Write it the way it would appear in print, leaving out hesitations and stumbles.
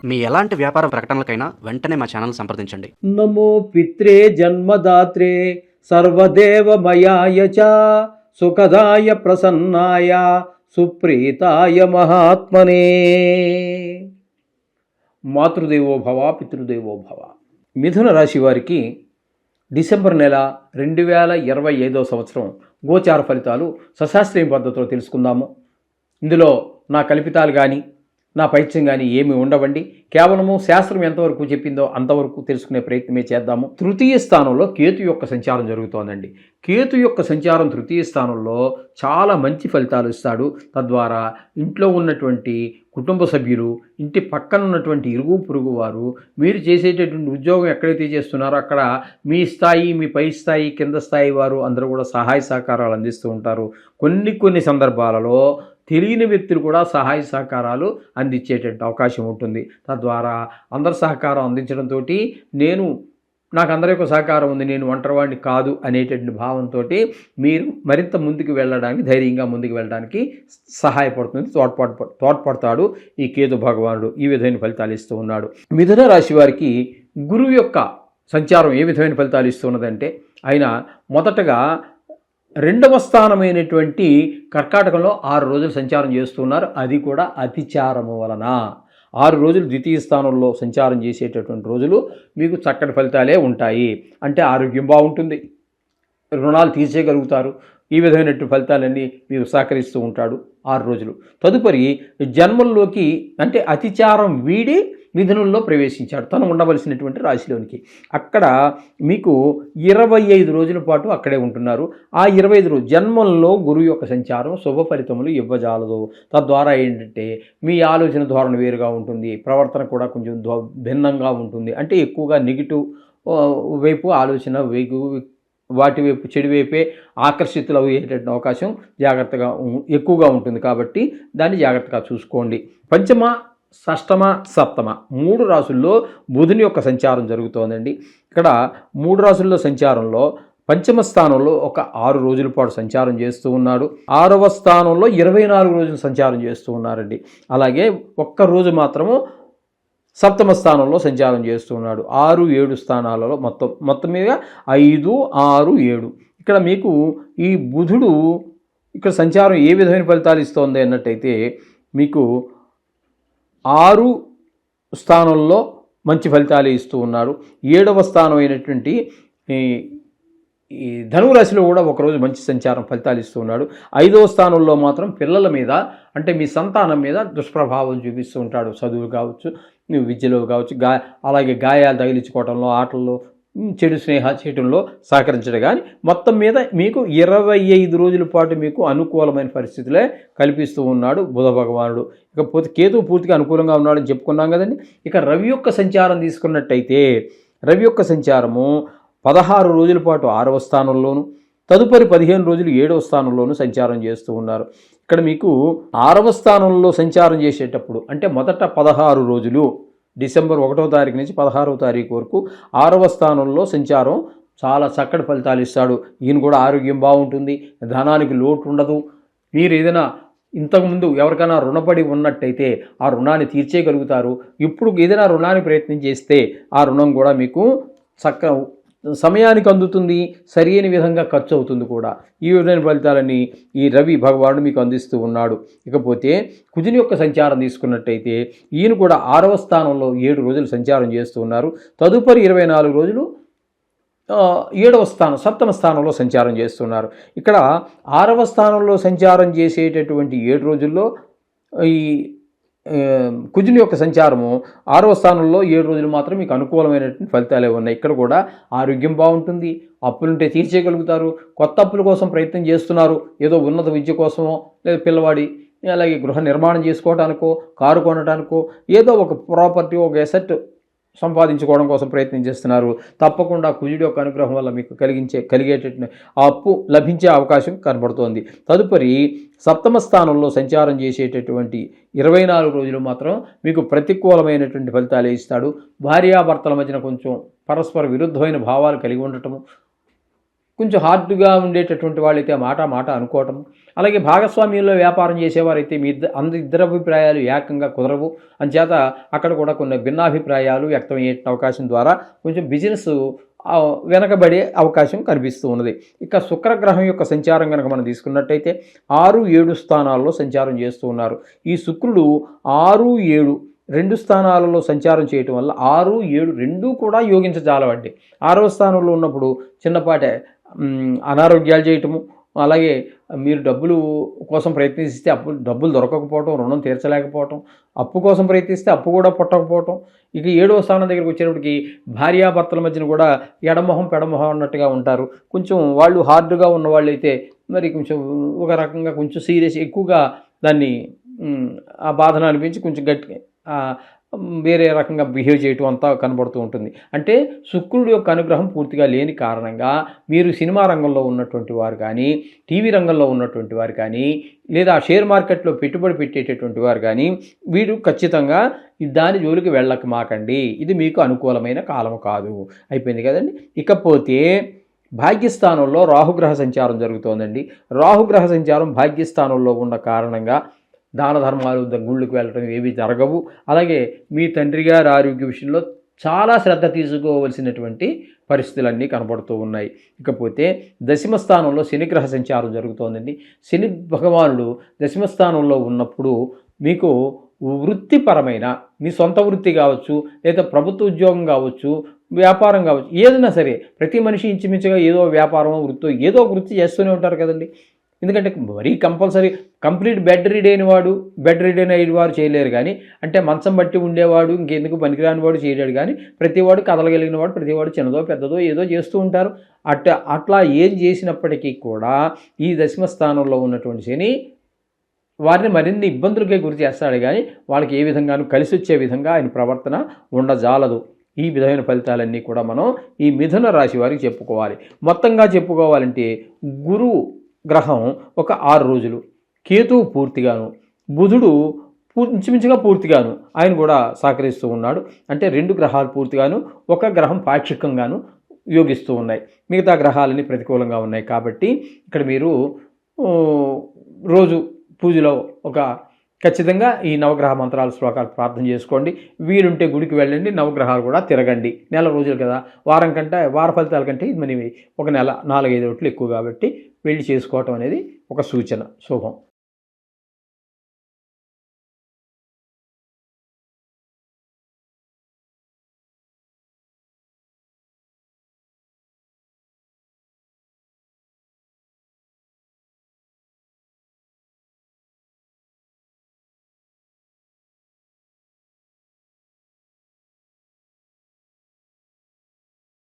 మీ ఎలాంటి వ్యాపార ప్రకటనలకైనా వెంటనే మా ఛానల్ సంప్రదించండి. నమో పిత్రే జన్మదాత్రే సర్వదేవమయాయ చ సుఖదాయ ప్రసన్నాయ సుప్రీతాయ మహాత్మనే. మాతృదేవో భవ పితృదేవో భవ. మిథున రాశి వారికి డిసెంబర్ నెల 2025 సంవత్సరం గోచార ఫలితాలు సశాస్త్రీయ పద్ధతిలో తెలుసుకుందాము. ఇందులో నా కల్పితాలు కానీ నా పైత్యం కానీ ఏమి ఉండవండి. కేవలము శాస్త్రం ఎంతవరకు చెప్పిందో అంతవరకు తెలుసుకునే ప్రయత్నమే చేద్దాము. తృతీయ స్థానంలో కేతు యొక్క సంచారం జరుగుతోందండి. కేతు యొక్క సంచారం తృతీయ స్థానంలో చాలా మంచి ఫలితాలు ఇస్తాడు. తద్వారా ఇంట్లో ఉన్నటువంటి కుటుంబ సభ్యులు, ఇంటి పక్కన ఉన్నటువంటి ఇరుగు పొరుగు వారు, మీరు చేసేటటువంటి ఉద్యోగం ఎక్కడైతే చేస్తున్నారో అక్కడ మీ స్థాయి, మీ పై స్థాయి, కింద స్థాయి వారు అందరూ కూడా సహాయ సహకారాలు అందిస్తూ ఉంటారు. కొన్ని సందర్భాలలో తెలియని వ్యక్తులు కూడా సహాయ సహకారాలు అందించేటటువంటి అవకాశం ఉంటుంది. తద్వారా అందరి సహకారం అందించడంతో నాకు అందరి యొక్క సహకారం ఉంది, నేను ఒంటరివాడిని కాదు అనేటటువంటి భావంతో మీరు మరింత ముందుకు వెళ్ళడానికి, ధైర్యంగా ముందుకు వెళ్ళడానికి సహాయపడుతుంది, తోడ్పడతాడు ఈ కేతు భగవానుడు. ఈ విధమైన ఫలితాలు ఇస్తూ ఉన్నాడు. మిథున రాశి వారికి గురువు యొక్క సంచారం ఏ విధమైన ఫలితాలు ఇస్తున్నదంటే, ఆయన మొదటగా 2వ స్థానమైనటువంటి కర్కాటకంలో 6 రోజులు సంచారం చేస్తున్నారు. అది కూడా అతిచారము వలన 6 రోజులు ద్వితీయ స్థానంలో సంచారం చేసేటటువంటి రోజులు మీకు చక్కటి ఫలితాలే ఉంటాయి. అంటే ఆరోగ్యం బాగుంటుంది, రుణాలు తీర్చేయగలుగుతారు. ఈ విధమైనటువంటి ఫలితాలన్నీ మీకు సహకరిస్తూ ఉంటాడు 6 రోజులు. తదుపరి జన్మల్లోకి అంటే అతిచారం వీడి మిథునంలో ప్రవేశించాడు, తను ఉండవలసినటువంటి రాశిలోనికి. అక్కడ మీకు 25 రోజుల పాటు అక్కడే ఉంటున్నారు. ఆ 25 రోజులు జన్మంలో గురువు యొక్క సంచారం శుభ ఫలితములు ఇవ్వజాలదు. తద్వారా ఏంటంటే మీ ఆలోచన ధోరణి వేరుగా ఉంటుంది, ప్రవర్తన కూడా కొంచెం భిన్నంగా ఉంటుంది. అంటే ఎక్కువగా నెగిటివ్ వైపు ఆలోచన వాటి వైపు చెడు వైపే ఆకర్షితులు అయ్యేటటువంటి అవకాశం ఎక్కువగా ఉంటుంది. కాబట్టి దాన్ని జాగ్రత్తగా చూసుకోండి. పంచమ, షష్టమ, సప్తమ 3 రాసుల్లో బుధుని యొక్క సంచారం జరుగుతోందండి. ఇక్కడ 3 రాసుల్లో సంచారంలో పంచమ స్థానంలో ఒక 6 రోజుల పాటు సంచారం చేస్తూ ఉన్నాడు. 6వ స్థానంలో 24 రోజులు సంచారం చేస్తూ ఉన్నారండి. అలాగే ఒక్క రోజు మాత్రము సప్తమ స్థానంలో సంచారం చేస్తూ ఉన్నాడు. 6, 7 స్థానాలలో మొత్తం మీద 5, 6, 7. ఇక్కడ మీకు ఈ బుధుడు ఇక్కడ సంచారం ఏ విధమైన ఫలితాలు ఇస్తోంది అన్నట్టయితే, మీకు 6 స్థానంలో మంచి ఫలితాలు ఇస్తూ ఉన్నారు. 7వ స్థానం అయినటువంటి ఈ ధనురాశిలో కూడా ఒకరోజు మంచి సంచారం ఫలితాలు ఇస్తూ ఉన్నాడు. 5వ స్థానంలో మాత్రం పిల్లల మీద, అంటే మీ సంతానం మీద దుష్ప్రభావం చూపిస్తూ ఉంటాడు. చదువు కావచ్చు, విద్యలో కావచ్చు, అలాగే గాయాలు తగిలించుకోవడంలో, ఆటల్లో చెడు స్నేహాలు చేయడంలో సహకరించడం. కానీ మొత్తం మీద మీకు 25 రోజుల పాటు మీకు అనుకూలమైన పరిస్థితులే కల్పిస్తూ ఉన్నాడు బుధ భగవానుడు. ఇకపోతే కేతువు పూర్తిగా అనుకూలంగా ఉన్నాడని చెప్పుకున్నాం కదండి. ఇక రవి యొక్క సంచారం తీసుకున్నట్టయితే, రవి యొక్క సంచారము 16 రోజుల పాటు 6వ స్థానంలోను, తదుపరి 15 రోజులు 7వ స్థానంలోనూ సంచారం చేస్తూ ఉన్నారు. ఇక్కడ మీకు 6వ స్థానంలో సంచారం చేసేటప్పుడు అంటే మొదట 16 రోజులు డిసెంబర్ 1వ తారీఖు నుంచి 16వ తారీఖు వరకు 6వ స్థానంలో సంచారం చాలా చక్కటి ఫలితాలు ఇస్తాడు. ఈయన కూడా ఆరోగ్యం బాగుంటుంది, ధనానికి లోటు ఉండదు. మీరు ఏదైనా ఇంతకుముందు ఎవరికైనా రుణపడి ఉన్నట్టయితే ఆ రుణాన్ని తీర్చేయగలుగుతారు. ఇప్పుడు ఏదైనా రుణానికి ప్రయత్నం చేస్తే ఆ రుణం కూడా మీకు సమయానికి అందుతుంది, సరైన విధంగా ఖర్చు అవుతుంది కూడా. ఈ విధమైన ఫలితాలని ఈ రవి భగవానుడు మీకు అందిస్తూ ఉన్నాడు. ఇకపోతే కుజుని యొక్క సంచారం తీసుకున్నట్టయితే, ఈయన కూడా 6వ స్థానంలో 7 రోజులు సంచారం చేస్తూ ఉన్నారు. తదుపరి 24 రోజులు 7వ స్థానం, సప్తమ స్థానంలో సంచారం చేస్తున్నారు. ఇక్కడ 6వ స్థానంలో సంచారం చేసేటటువంటి 7 రోజుల్లో ఈ కుజుని యొక్క సంచారము 6వ స్థానంలో 7 రోజులు మాత్రం మీకు అనుకూలమైనటువంటి ఫలితాలే ఉన్నాయి. ఇక్కడ కూడా ఆరోగ్యం బాగుంటుంది, అప్పులుంటే తీర్చేయగలుగుతారు. కొత్త అప్పుల కోసం ప్రయత్నం చేస్తున్నారు, ఏదో ఉన్నత విద్య కోసమో లేదా పిల్లవాడి అలాగే గృహ నిర్మాణం చేసుకోవడానికో, కారు కొనడానికో, ఏదో ఒక ప్రాపర్టీ, ఒక ఎసెట్ సంపాదించుకోవడం కోసం ప్రయత్నం చేస్తున్నారు. తప్పకుండా కుజుడి యొక్క అనుగ్రహం వల్ల మీకు కలిగేటటువంటి ఆ అప్పు లభించే అవకాశం కనబడుతోంది. తదుపరి సప్తమ స్థానంలో సంచారం చేసేటటువంటి 24 రోజులు మాత్రం మీకు ప్రతికూలమైనటువంటి ఫలితాలే ఇస్తాడు. భార్యాభర్తల మధ్యన కొంచెం పరస్పర విరుద్ధమైన భావాలు కలిగి ఉండటము, కొంచెం హార్డ్గా ఉండేటటువంటి వాళ్ళైతే మాట అనుకోవటం, అలాగే భాగస్వామ్యంలో వ్యాపారం చేసేవారైతే మీ ఇద్దరు అభిప్రాయాలు ఏకంగా కుదరవు. అంచేత అక్కడ కూడా కొన్ని భిన్నాభిప్రాయాలు వ్యక్తమయ్యే అవకాశం ద్వారా కొంచెం బిజినెస్ వెనకబడే అవకాశం కనిపిస్తూ ఉన్నది. ఇక శుక్రగ్రహం యొక్క సంచారం కనుక మనం తీసుకున్నట్టయితే 6, 7 స్థానాల్లో సంచారం చేస్తూ ఉన్నారు. ఈ శుక్రుడు 6, 7 2 స్థానాలలో సంచారం చేయటం వల్ల 6, 7 రెండూ కూడా యోగించజాలవండి. 6వ స్థానంలో ఉన్నప్పుడు చిన్నపాటి అనారోగ్యాలు చేయటము, అలాగే మీరు డబ్బులు కోసం ప్రయత్నిస్తే డబ్బులు దొరకకపోవటం, రుణం తీర్చలేకపోవటం, అప్పు కోసం ప్రయత్నిస్తే అప్పు కూడా పుట్టకపోవటం. ఇక 7వ స్థానం దగ్గరికి వచ్చేటప్పటికి భార్యాభర్తల మధ్యన కూడా ఎడమొహం పెడమొహం అన్నట్టుగా ఉంటారు. కొంచెం వాళ్ళు హార్డ్గా ఉన్న వాళ్ళు అయితే మరి కొంచెం ఒక రకంగా కొంచెం సీరియస్ ఎక్కువగా దాన్ని ఆ బాధను అనిపించి కొంచెం గట్టిగా వేరే రకంగా బిహేవ్ చేయటం అంతా కనబడుతూ ఉంటుంది. అంటే శుక్రుడి యొక్క అనుగ్రహం పూర్తిగా లేని కారణంగా మీరు సినిమా రంగంలో ఉన్నటువంటి వారు కానీ, టీవీ రంగంలో ఉన్నటువంటి వారు కానీ, లేదా షేర్ మార్కెట్లో పెట్టుబడి పెట్టేటటువంటి వారు కానీ వీరు ఖచ్చితంగా దాని జోలికి వెళ్ళక మాకండి. ఇది మీకు అనుకూలమైన కాలం కాదు. అయిపోయింది కదండి. ఇకపోతే భాగ్యస్థానంలో రాహుగ్రహ సంచారం జరుగుతోందండి. రాహుగ్రహ సంచారం భాగ్యస్థానంలో ఉన్న కారణంగా దాన ధర్మాలు, గుళ్ళకు వెళ్ళటం ఏవి జరగవు. అలాగే మీ తండ్రి గారి ఆరోగ్య విషయంలో చాలా శ్రద్ధ తీసుకోవలసినటువంటి పరిస్థితులన్నీ కనబడుతూ ఉన్నాయి. ఇకపోతే దశమ స్థానంలో శనిగ్రహ సంచారం జరుగుతోందండి. శని భగవానుడు దశమ స్థానంలో ఉన్నప్పుడు మీకు వృత్తిపరమైన మీ సొంత వృత్తి కావచ్చు, లేదా ప్రభుత్వ ఉద్యోగం కావచ్చు, వ్యాపారం కావచ్చు, ఏదైనా సరే ప్రతి మనిషి ఇంచుమించుగా ఏదో వ్యాపారమో వృత్తో ఏదో వృత్తి చేస్తూనే ఉంటారు కదండి. ఎందుకంటే మరీ కంపల్సరీ కంప్లీట్ బెడ్ రిడైన అయిన వారు చేయలేరు. కానీ అంటే మంచం బట్టి ఉండేవాడు ఇంకెందుకు పనికిరాని వాడు చేయలేడు. కానీ ప్రతివాడు కదలగలిగిన వాడు, ప్రతివాడు చిన్నదో పెద్దదో ఏదో చేస్తూ ఉంటారు. అట్లా ఏది చేసినప్పటికీ కూడా ఈ దశమ స్థానంలో ఉన్నటువంటి శని వారిని మరిన్ని ఇబ్బందులకే గురి చేస్తాడు. కానీ వాళ్ళకి ఏ విధంగానూ కలిసి వచ్చే విధంగా ఆయన ప్రవర్తన ఉండజాలదు. ఈ విధమైన ఫలితాలన్నీ కూడా మనం ఈ మిథున రాశి వారికి చెప్పుకోవాలి. మొత్తంగా చెప్పుకోవాలంటే గురువు గ్రహం ఒక 6 రోజులు, కేతువు పూర్తిగాను, బుధుడు ఇంచుమించుగా పూర్తిగాను ఆయన కూడా సహకరిస్తూ ఉన్నాడు. అంటే 2 గ్రహాలు పూర్తిగాను, ఒక గ్రహం పాక్షికంగాను యోగిస్తూ ఉన్నాయి. మిగతా గ్రహాలన్నీ ప్రతికూలంగా ఉన్నాయి. కాబట్టి ఇక్కడ మీరు రోజు పూజలో ఖచ్చితంగా ఈ నవగ్రహ మంత్రాల శ్లోకాలు ప్రార్థన చేసుకోండి. వీలుంటే గుడికి వెళ్ళండి, నవగ్రహాలు కూడా తిరగండి. నెల రోజులు కదా, వార ఫలితాల కంటే ఇది మనవి ఒక నెల 4-5 రోజులు ఎక్కువ కాబట్టి వెళ్ళి చేసుకోవటం అనేది ఒక సూచన. శుభం.